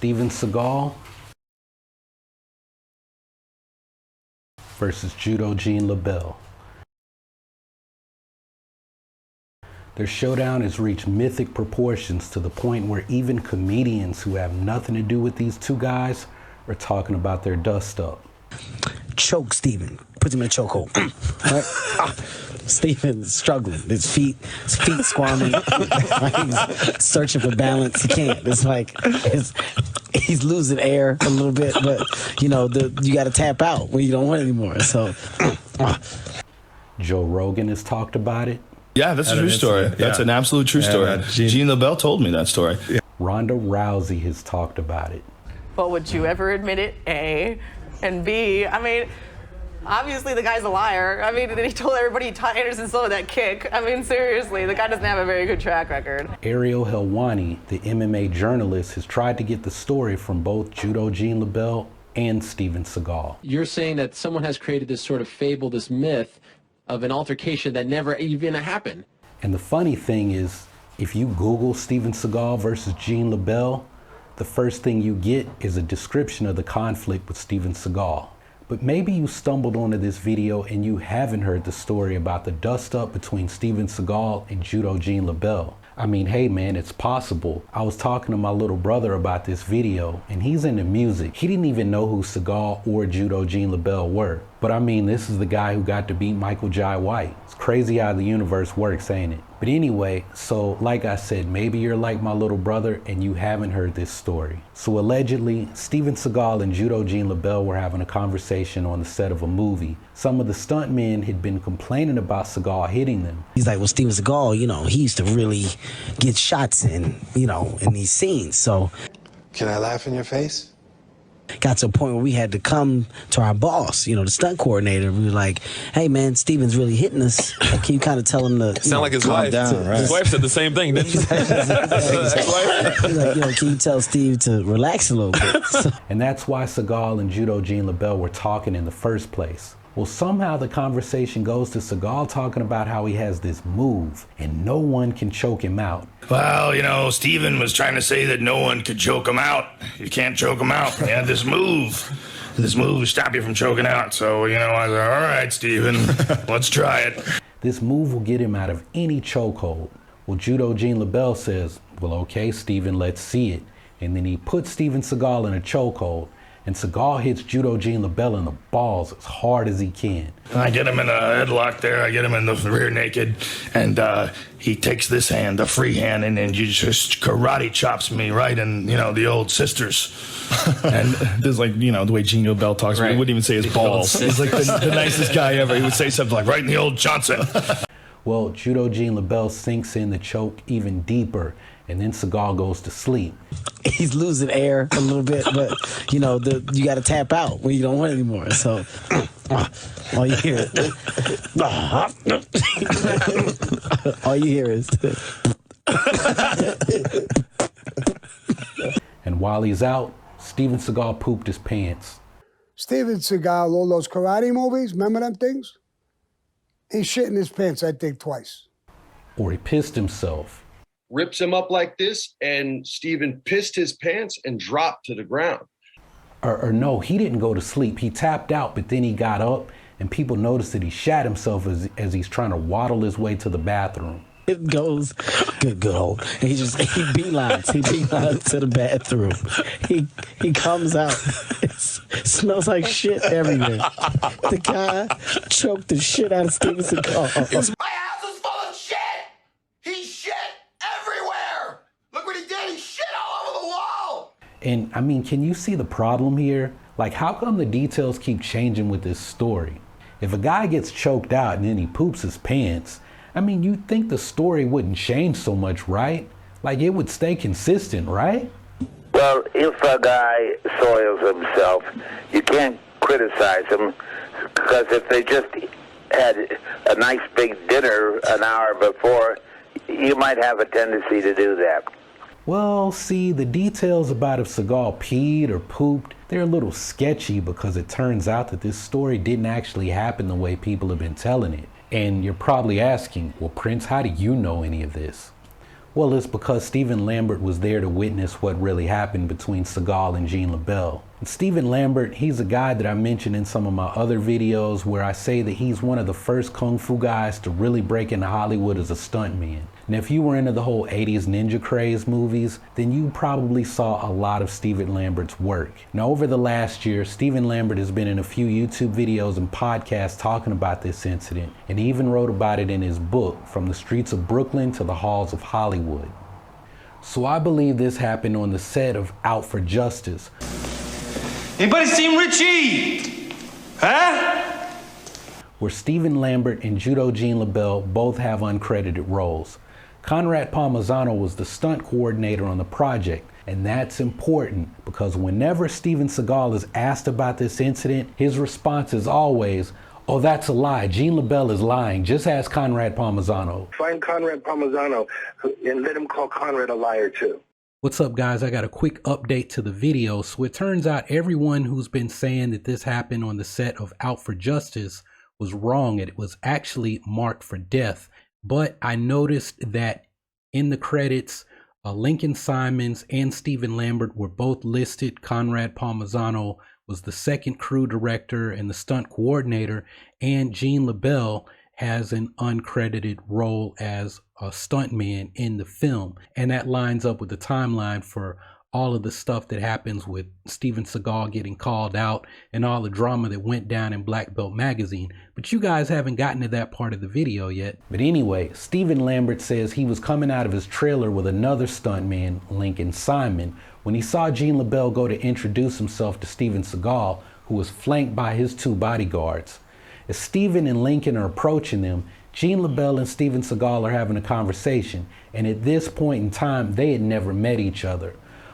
Steven Seagal versus Judo Gene Lebell. Their showdown has reached mythic proportions to the point where even comedians who have nothing to do with these two guys are talking about their dust-up. Choke Steven. Puts him in a chokehold. Right? Steven's struggling. His feet squirming. He's searching for balance. He can't. It's like he's losing air a little bit, but you know, you got to tap out when you don't want it anymore. So Joe Rogan has talked about it. Yeah, that's a true story. That's an absolute true story. Gene Lebell told me that story. Yeah. Rhonda Rousey has talked about it. But would you ever admit it, A? And B, I mean, obviously the guy's a liar. I mean, he told everybody he taught Anderson Silva that kick. I mean, seriously, the guy doesn't have a very good track record. Ariel Helwani, the MMA journalist, has tried to get the story from both Judo Gene Lebell and Steven Seagal. You're saying that someone has created this sort of fable, this myth of an altercation that never even happened. And the funny thing is, if you Google Steven Seagal versus Gene Lebell, the first thing you get is a description of the conflict with Steven Seagal. But maybe you stumbled onto this video and you haven't heard the story about the dust-up between Steven Seagal and Judo Gene Lebell. I mean, hey man, it's possible. I was talking to my little brother about this video and he's into music. He didn't even know who Seagal or Judo Gene Lebell were. But I mean, this is the guy who got to beat Michael Jai White. It's crazy how the universe works, ain't it? But anyway, so like I said, maybe you're like my little brother and you haven't heard this story. So allegedly, Steven Seagal and Judo Gene Lebell were having a conversation on the set of a movie. Some of the stuntmen had been complaining about Seagal hitting them. he's like, well, Steven Seagal, you know, he used to really get shots in, you know, in these scenes. So can I laugh in your face? Got to a point where we had to come to our boss, you know, the stunt coordinator. We were like, hey, man, Steven's really hitting us. Can you kind of tell him to sound like his wife? His wife said the same thing, didn't she? He's like, you know, can you tell Steve to relax a little bit? So, and that's why Seagal and Judo Gene Lebell were talking in the first place. Well, somehow the conversation goes to Seagal talking about how he has this move and no one can choke him out. Well, you know, Steven was trying to say that no one could choke him out. You can't choke him out. He had this move. This move stopped you from choking out. So, you know, I was like, all right, Steven, let's try it. This move will get him out of any chokehold. Well, Judo Gene Lebell says, well, okay, Steven, let's see it. And then he puts Steven Seagal in a chokehold. And Seagal hits Judo Gene Lebell in the balls as hard as he can. I get him in a headlock there. I get him in the rear naked. And he takes this hand, the free hand, and then you just karate chops me right in, you know, the old sisters. And this is like, you know, the way Gene Lebell talks. Right. He wouldn't even say his balls. He's like the nicest guy ever. He would say something like, right in the old Johnson. Well, Judo Gene Lebell sinks in the choke even deeper, and then Seagal goes to sleep. he's losing air a little bit, but you know, you got to tap out when you don't want it anymore. So all you hear is all you hear is And while he's out, Steven Seagal pooped his pants. Steven Seagal, all those karate movies, remember them things? He shit in his pants, I think, twice. Or he pissed himself. Rips him up like this, and Steven pissed his pants and dropped to the ground. Or no, he didn't go to sleep. He tapped out, but then he got up, and people noticed that he shat himself as he's trying to waddle his way to the bathroom. It goes good old. And he beelines to the bathroom. He comes out. It smells like shit everywhere. The guy choked the shit out of Steven Seagal. My house is full of shit! He shit everywhere! Look what he did, he shit all over the wall! And I mean, can you see the problem here? Like, how come the details keep changing with this story? If a guy gets choked out and then he poops his pants, I mean, you'd think the story wouldn't change so much, right? Like, it would stay consistent, right? Well, if a guy soils himself, you can't criticize him, because if they just had a nice big dinner an hour before, you might have a tendency to do that. Well, see, the details about if Seagal peed or pooped, they're a little sketchy because it turns out that this story didn't actually happen the way people have been telling it. And you're probably asking, well, Prince, how do you know any of this? Well, it's because Steven Lambert was there to witness what really happened between Seagal and Gene Lebell. And Steven Lambert, he's a guy that I mentioned in some of my other videos where I say that he's one of the first Kung Fu guys to really break into Hollywood as a stuntman. And if you were into the whole 80s ninja craze movies, then you probably saw a lot of Steven Lambert's work. Now, over the last year, Steven Lambert has been in a few YouTube videos and podcasts talking about this incident, and he even wrote about it in his book, From the Streets of Brooklyn to the Halls of Hollywood. So I believe this happened on the set of Out for Justice. Anybody seen Richie? Huh? Where Steven Lambert and Judo Gene Lebell both have uncredited roles. Conrad Palmisano was the stunt coordinator on the project, and that's important because whenever Steven Seagal is asked about this incident, his response is always, "Oh, that's a lie. Gene Lebell is lying. Just ask Conrad Palmisano." Find Conrad Palmisano and let him call Conrad a liar too. What's up, guys? I got a quick update to the video. So it turns out everyone who's been saying that this happened on the set of Out for Justice was wrong. It was actually marked for death. But I noticed that in the credits, Lincoln Simons and Steven Lambert were both listed. Conrad Palmisano was the second crew director and the stunt coordinator, and Gene Lebell has an uncredited role as a stuntman in the film. And that lines up with the timeline for all of the stuff that happens with Steven Seagal getting called out and all the drama that went down in Black Belt magazine. But you guys haven't gotten to that part of the video yet. But anyway, Steven Lambert says he was coming out of his trailer with another stuntman, Lincoln Simon, when he saw Gene Lebell go to introduce himself to Steven Seagal, who was flanked by his two bodyguards. As Steven and Lincoln are approaching them, Gene Lebell and Steven Seagal are having a conversation, and at this point in time, they had never met each other.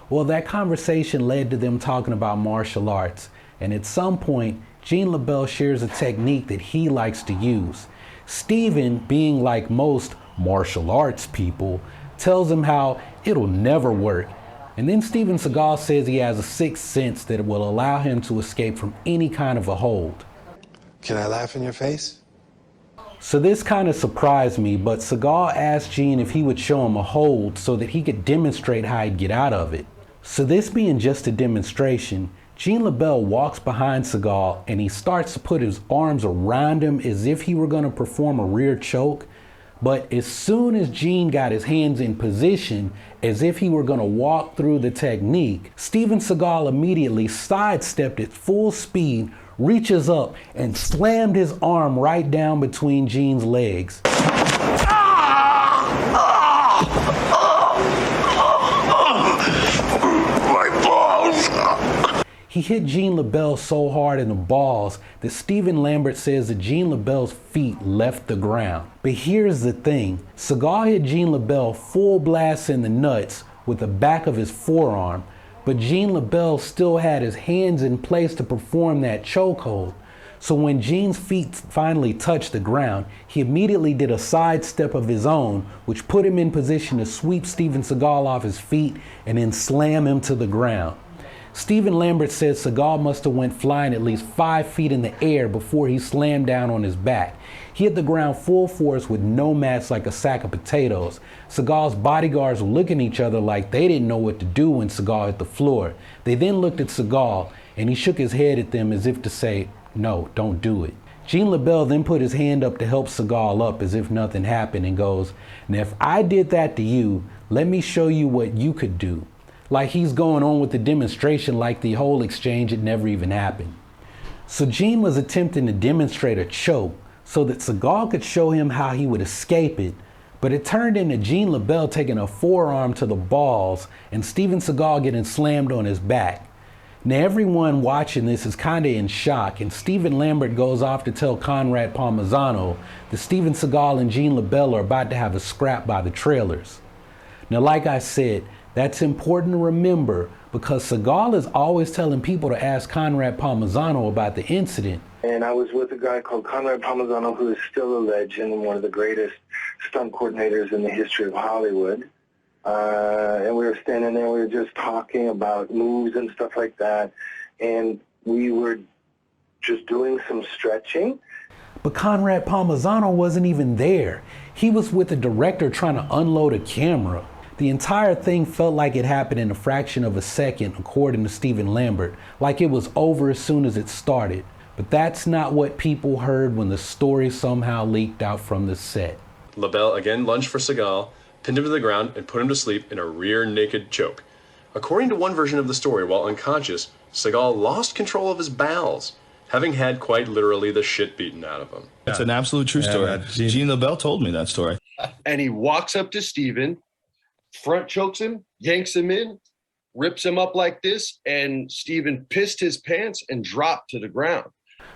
Well, that conversation led to them talking about martial arts, and at some point, Gene Lebell shares a technique that he likes to use. Steven, being like most martial arts people, tells him how it'll never work. And then Steven Seagal says he has a sixth sense that will allow him to escape from any kind of a hold. Can I laugh in your face? So this kind of surprised me, but Seagal asked Gene if he would show him a hold so that he could demonstrate how he'd get out of it. So this being just a demonstration, Gene Lebell walks behind Seagal and he starts to put his arms around him as if he were going to perform a rear choke. But as soon as Gene got his hands in position, as if he were going to walk through the technique, Steven Seagal immediately sidestepped at full speed, reaches up and slammed his arm right down between Gene's legs. He hit Gene Lebell so hard in the balls that Steven Lambert says that Gene Lebell's feet left the ground. But here's the thing, Seagal hit Gene Lebell full blast in the nuts with the back of his forearm, but Gene Lebell still had his hands in place to perform that chokehold. So when Gene's feet finally touched the ground, he immediately did a sidestep of his own, which put him in position to sweep Steven Seagal off his feet and then slam him to the ground. Steven Lambert says Seagal must have went flying at least 5 feet in the air before he slammed down on his back. He hit the ground full force with no match like a sack of potatoes. Seagal's bodyguards were looking at each other like they didn't know what to do when Seagal hit the floor. They then looked at Seagal and he shook his head at them as if to say, "No, don't do it." Gene Lebell then put his hand up to help Seagal up as if nothing happened and goes, "Now if I did that to you, let me show you what you could do." Like he's going on with the demonstration like the whole exchange had never even happened. So Gene was attempting to demonstrate a choke so that Seagal could show him how he would escape it, but it turned into Gene Lebell taking a forearm to the balls and Steven Seagal getting slammed on his back. Now everyone watching this is kind of in shock, and Steven Lambert goes off to tell Conrad Palmisano that Steven Seagal and Gene Lebell are about to have a scrap by the trailers. Now like I said, that's important to remember because Seagal is always telling people to ask Conrad Palmisano about the incident. And I was with a guy called Conrad Palmisano, who is still a legend and one of the greatest stunt coordinators in the history of Hollywood. And we were standing there, we were just talking about moves and stuff like that. And we were just doing some stretching. But Conrad Palmisano wasn't even there. He was with a director trying to unload a camera. The entire thing felt like it happened in a fraction of a second, according to Stephen Lambert, like it was over as soon as it started. But that's not what people heard when the story somehow leaked out from the set. Lebell again lunged for Seagal, pinned him to the ground, and put him to sleep in a rear naked choke. According to one version of the story, while unconscious, Seagal lost control of his bowels, having had quite literally the shit beaten out of him. It's an absolute true story. Gene Lebell told me that story. And he walks up to Steven, front chokes him, yanks him in, rips him up like this, and Steven pissed his pants and dropped to the ground.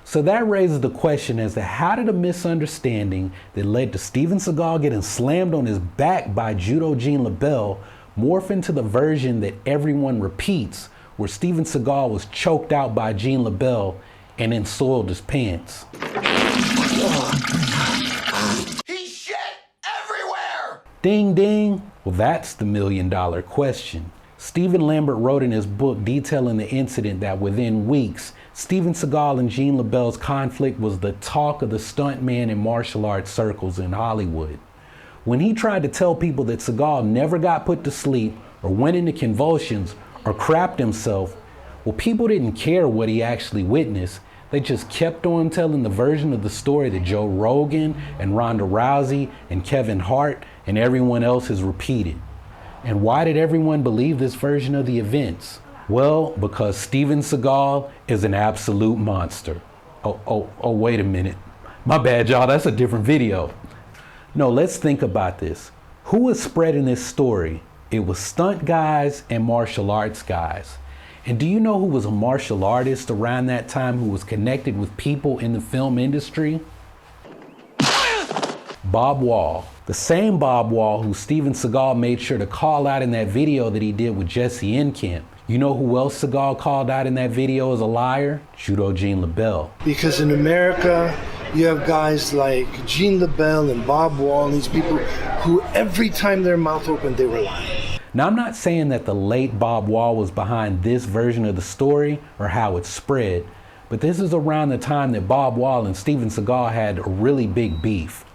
So that raises the question as to how did a misunderstanding that led to Steven Seagal getting slammed on his back by Judo Gene Lebell morph into the version that everyone repeats, where Steven Seagal was choked out by Gene Lebell and then soiled his pants? He shit everywhere! Ding ding. Well, that's the $1 million question. Stephen Lambert wrote in his book detailing the incident that within weeks, Steven Seagal and Gene Lebell's conflict was the talk of the stuntman and martial arts circles in Hollywood. When he tried to tell people that Seagal never got put to sleep or went into convulsions or crapped himself, well, people didn't care what he actually witnessed. They just kept on telling the version of the story that Joe Rogan and Rhonda Rousey and Kevin Hart and everyone else has repeated. And why did everyone believe this version of the events? Well, because Steven Seagal is an absolute monster. Oh, wait a minute. My bad, y'all, that's a different video. No, let's think about this. Who was spreading this story? It was stunt guys and martial arts guys. And do you know who was a martial artist around that time who was connected with people in the film industry? Bob Wall. The same Bob Wall who Steven Seagal made sure to call out in that video that he did with Jesse Enkamp. You know who else Seagal called out in that video as a liar? Judo Gene Lebell. Because in America, you have guys like Gene Lebell and Bob Wall, and these people who every time their mouth opened, they were lying. Now, I'm not saying that the late Bob Wall was behind this version of the story or how it spread, but this is around the time that Bob Wall and Steven Seagal had a really big beef.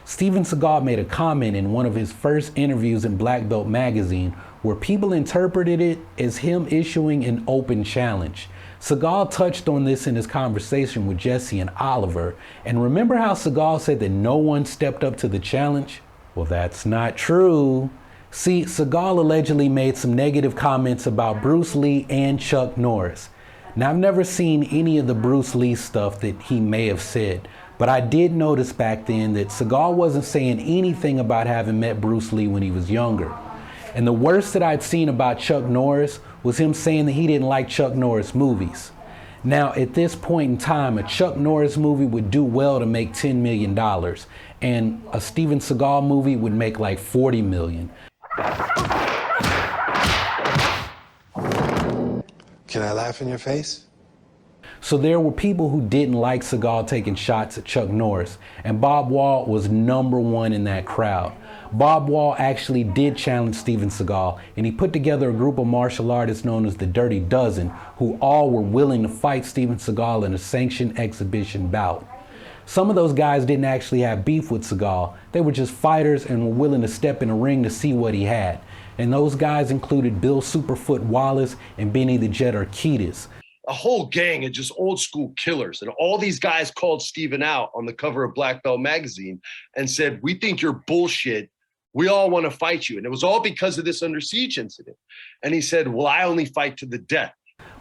Steven Seagal made a comment in one of his first interviews in Black Belt magazine where people interpreted it as him issuing an open challenge. Seagal touched on this in his conversation with Jesse and Oliver, and remember how Seagal said that no one stepped up to the challenge? Well, that's not true. See, Seagal allegedly made some negative comments about Bruce Lee and Chuck Norris. Now, I've never seen any of the Bruce Lee stuff that he may have said, but I did notice back then that Seagal wasn't saying anything about having met Bruce Lee when he was younger. And the worst that I'd seen about Chuck Norris was him saying that he didn't like Chuck Norris movies. Now, at this point in time, a Chuck Norris movie would do well to make $10 million, and a Steven Seagal movie would make like $40 million. Can I laugh in your face? So there were people who didn't like Seagal taking shots at Chuck Norris, and Bob Wall was #1 in that crowd. Bob Wall actually did challenge Steven Seagal, and he put together a group of martial artists known as the Dirty Dozen, who all were willing to fight Steven Seagal in a sanctioned exhibition bout. Some of those guys didn't actually have beef with Seagal. They were just fighters and were willing to step in a ring to see what he had. And those guys included Bill Superfoot Wallace and Benny the Jet Urquidez. A whole gang of just old school killers. And all these guys called Steven out on the cover of Black Belt magazine and said, "We think you're bullshit. We all want to fight you." And it was all because of this Under Siege incident. And he said, "Well, I only fight to the death."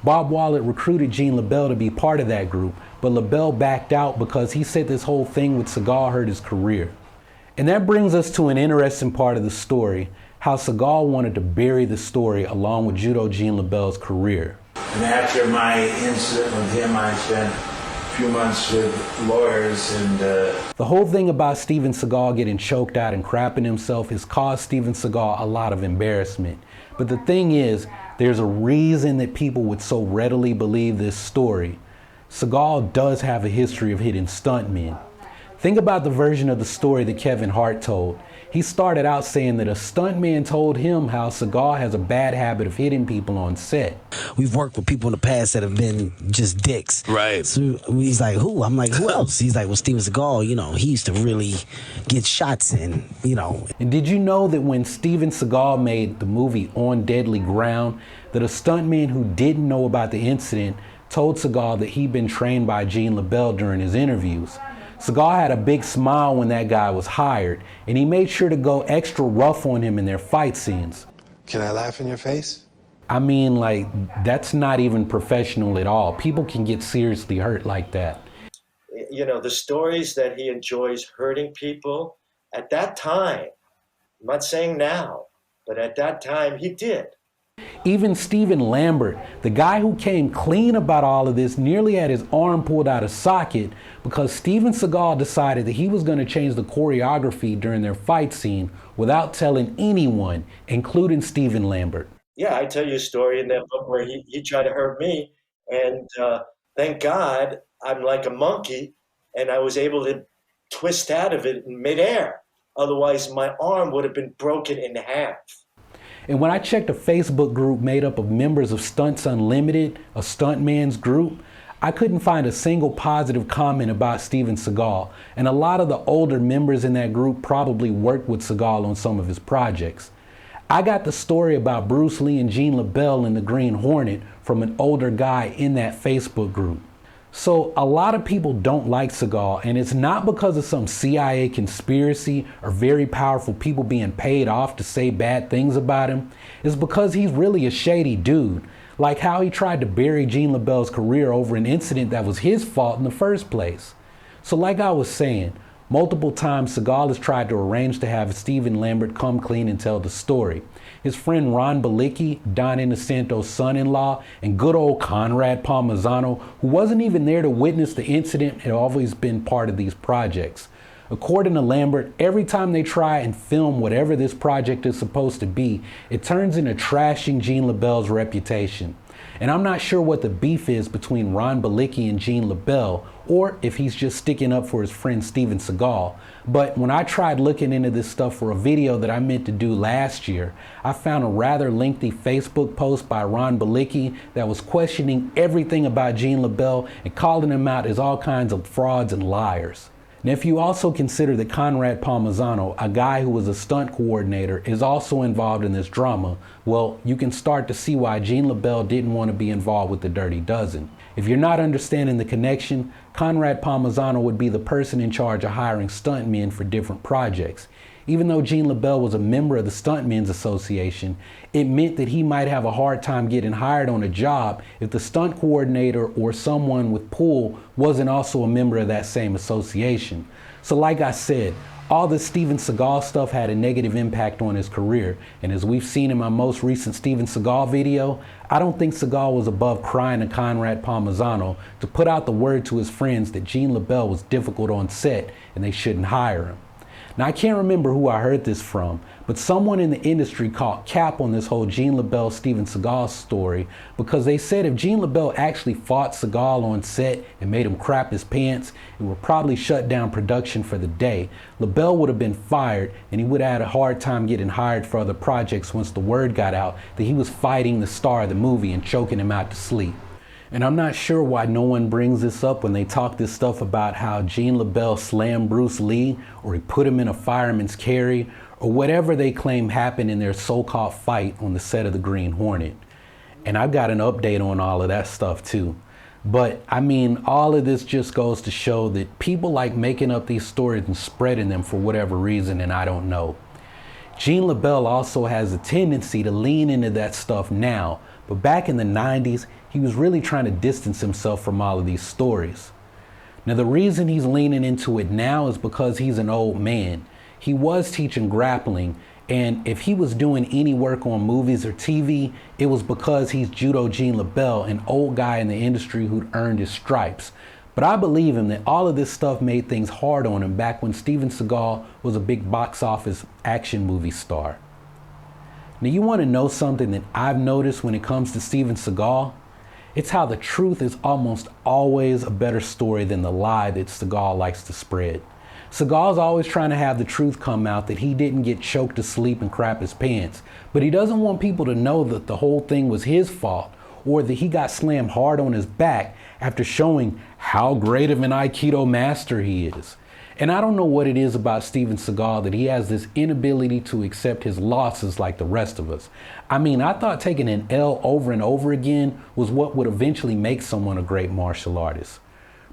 Bob Wall recruited Gene Lebell to be part of that group, but Lebell backed out because he said this whole thing with Seagal hurt his career. And that brings us to an interesting part of the story, how Seagal wanted to bury the story along with Judo Gene Lebell's career. And after my incident with him, I spent a few months with lawyers and... The whole thing about Steven Seagal getting choked out and crapping himself has caused Steven Seagal a lot of embarrassment. But the thing is, there's a reason that people would so readily believe this story. Seagal does have a history of hitting stuntmen. Think about the version of the story that Kevin Hart told. He started out saying that a stuntman told him how Seagal has a bad habit of hitting people on set. We've worked with people in the past that have been just dicks. Right. So he's like, who? I'm like, who else? He's like, well, Steven Seagal, you know, he used to really get shots in, you know. And did you know that when Steven Seagal made the movie On Deadly Ground, that a stuntman who didn't know about the incident told Seagal that he'd been trained by Gene Lebell during his interviews? Seagal had a big smile when that guy was hired, and he made sure to go extra rough on him in their fight scenes. Can I laugh in your face? I mean, like, that's not even professional at all. People can get seriously hurt like that. You know, the stories that he enjoys hurting people, at that time, I'm not saying now, but at that time he did. Even Stephen Lambert, the guy who came clean about all of this, nearly had his arm pulled out of socket because Steven Seagal decided that he was going to change the choreography during their fight scene without telling anyone, including Stephen Lambert. Yeah, I tell you a story in that book where he tried to hurt me, and thank God I'm like a monkey, and I was able to twist out of it in midair. Otherwise, my arm would have been broken in half. And when I checked a Facebook group made up of members of Stunts Unlimited, a stuntman's group, I couldn't find a single positive comment about Steven Seagal. And a lot of the older members in that group probably worked with Seagal on some of his projects. I got the story about Bruce Lee and Gene Lebell in the Green Hornet from an older guy in that Facebook group. So a lot of people don't like Seagal, and it's not because of some CIA conspiracy or very powerful people being paid off to say bad things about him. It's because he's really a shady dude, like how he tried to bury Gene Lebell's career over an incident that was his fault in the first place. So like I was saying, multiple times Seagal has tried to arrange to have Stephen Lambert come clean and tell the story. His friend Ron Balicki, Don Inocento's son-in-law, and good old Conrad Palmisano, who wasn't even there to witness the incident, had always been part of these projects. According to Lambert, every time they try and film whatever this project is supposed to be, it turns into trashing Gene Lebell's reputation. And I'm not sure what the beef is between Ron Balicki and Gene Lebell, or if he's just sticking up for his friend Steven Seagal. But when I tried looking into this stuff for a video that I meant to do last year, I found a rather lengthy Facebook post by Ron Balicki that was questioning everything about Gene Lebell and calling him out as all kinds of frauds and liars. And if you also consider that Conrad Palmisano, a guy who was a stunt coordinator, is also involved in this drama, well, you can start to see why Gene Lebell didn't want to be involved with the Dirty Dozen. If you're not understanding the connection, Conrad Palmisano would be the person in charge of hiring stuntmen for different projects. Even though Gene Lebell was a member of the Stuntmen's Association, it meant that he might have a hard time getting hired on a job if the stunt coordinator or someone with pull wasn't also a member of that same association. So like I said, all this Steven Seagal stuff had a negative impact on his career, and as we've seen in my most recent Steven Seagal video, I don't think Seagal was above crying to Conrad Palmisano to put out the word to his friends that Gene Lebell was difficult on set and they shouldn't hire him. Now, I can't remember who I heard this from, but someone in the industry called cap on this whole Gene Lebell, Steven Seagal story because they said if Gene Lebell actually fought Seagal on set and made him crap his pants, it would probably shut down production for the day. Lebell would have been fired, and he would have had a hard time getting hired for other projects once the word got out that he was fighting the star of the movie and choking him out to sleep. And I'm not sure why no one brings this up when they talk this stuff about how Gene Lebell slammed Bruce Lee or he put him in a fireman's carry or whatever they claim happened in their so-called fight on the set of the Green Hornet. And I've got an update on all of that stuff too. But I mean, all of this just goes to show that people like making up these stories and spreading them for whatever reason, and I don't know. Gene Lebell also has a tendency to lean into that stuff now, but back in the 90s, he was really trying to distance himself from all of these stories. Now, the reason he's leaning into it now is because he's an old man. He was teaching grappling, and if he was doing any work on movies or TV, it was because he's Judo Gene Lebell, an old guy in the industry who'd earned his stripes. But I believe him that all of this stuff made things hard on him back when Steven Seagal was a big box office action movie star. Now, you want to know something that I've noticed when it comes to Steven Seagal? It's how the truth is almost always a better story than the lie that Seagal likes to spread. Seagal's always trying to have the truth come out that he didn't get choked to sleep and crap his pants, but he doesn't want people to know that the whole thing was his fault, or that he got slammed hard on his back after showing how great of an Aikido master he is. And I don't know what it is about Steven Seagal that he has this inability to accept his losses like the rest of us. I mean, I thought taking an L over and over again was what would eventually make someone a great martial artist.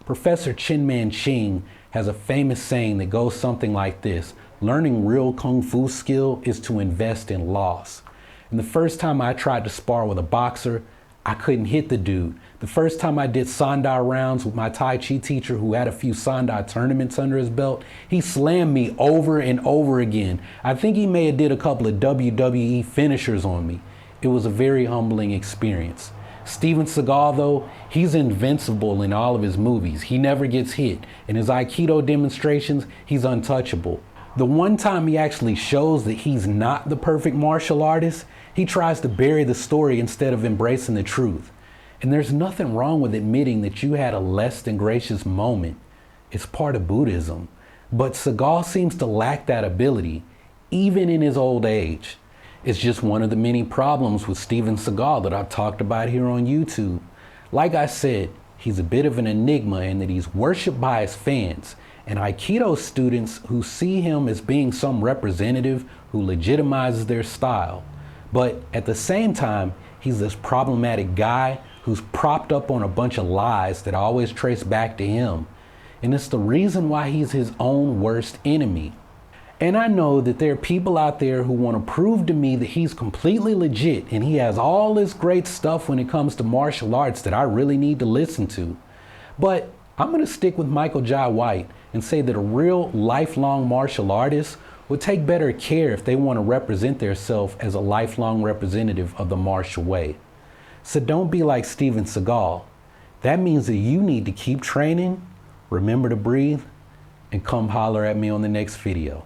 Professor Chin-Man Ching has a famous saying that goes something like this: learning real kung fu skill is to invest in loss. And the first time I tried to spar with a boxer, I couldn't hit the dude. The first time I did Sandai rounds with my Tai Chi teacher who had a few Sandai tournaments under his belt, he slammed me over and over again. I think he may have did a couple of WWE finishers on me. It was a very humbling experience. Steven Seagal, though, he's invincible in all of his movies. He never gets hit. In his Aikido demonstrations, he's untouchable. The one time he actually shows that he's not the perfect martial artist, he tries to bury the story instead of embracing the truth. And there's nothing wrong with admitting that you had a less than gracious moment. It's part of Buddhism. But Seagal seems to lack that ability, even in his old age. It's just one of the many problems with Steven Seagal that I've talked about here on YouTube. Like I said, he's a bit of an enigma in that he's worshipped by his fans and Aikido students who see him as being some representative who legitimizes their style. But at the same time, he's this problematic guy who's propped up on a bunch of lies that always trace back to him. And it's the reason why he's his own worst enemy. And I know that there are people out there who want to prove to me that he's completely legit and he has all this great stuff when it comes to martial arts that I really need to listen to. But I'm going to stick with Michael Jai White and say that a real lifelong martial artist would take better care if they want to represent themselves as a lifelong representative of the martial way. So don't be like Steven Seagal. That means that you need to keep training, remember to breathe, and come holler at me on the next video.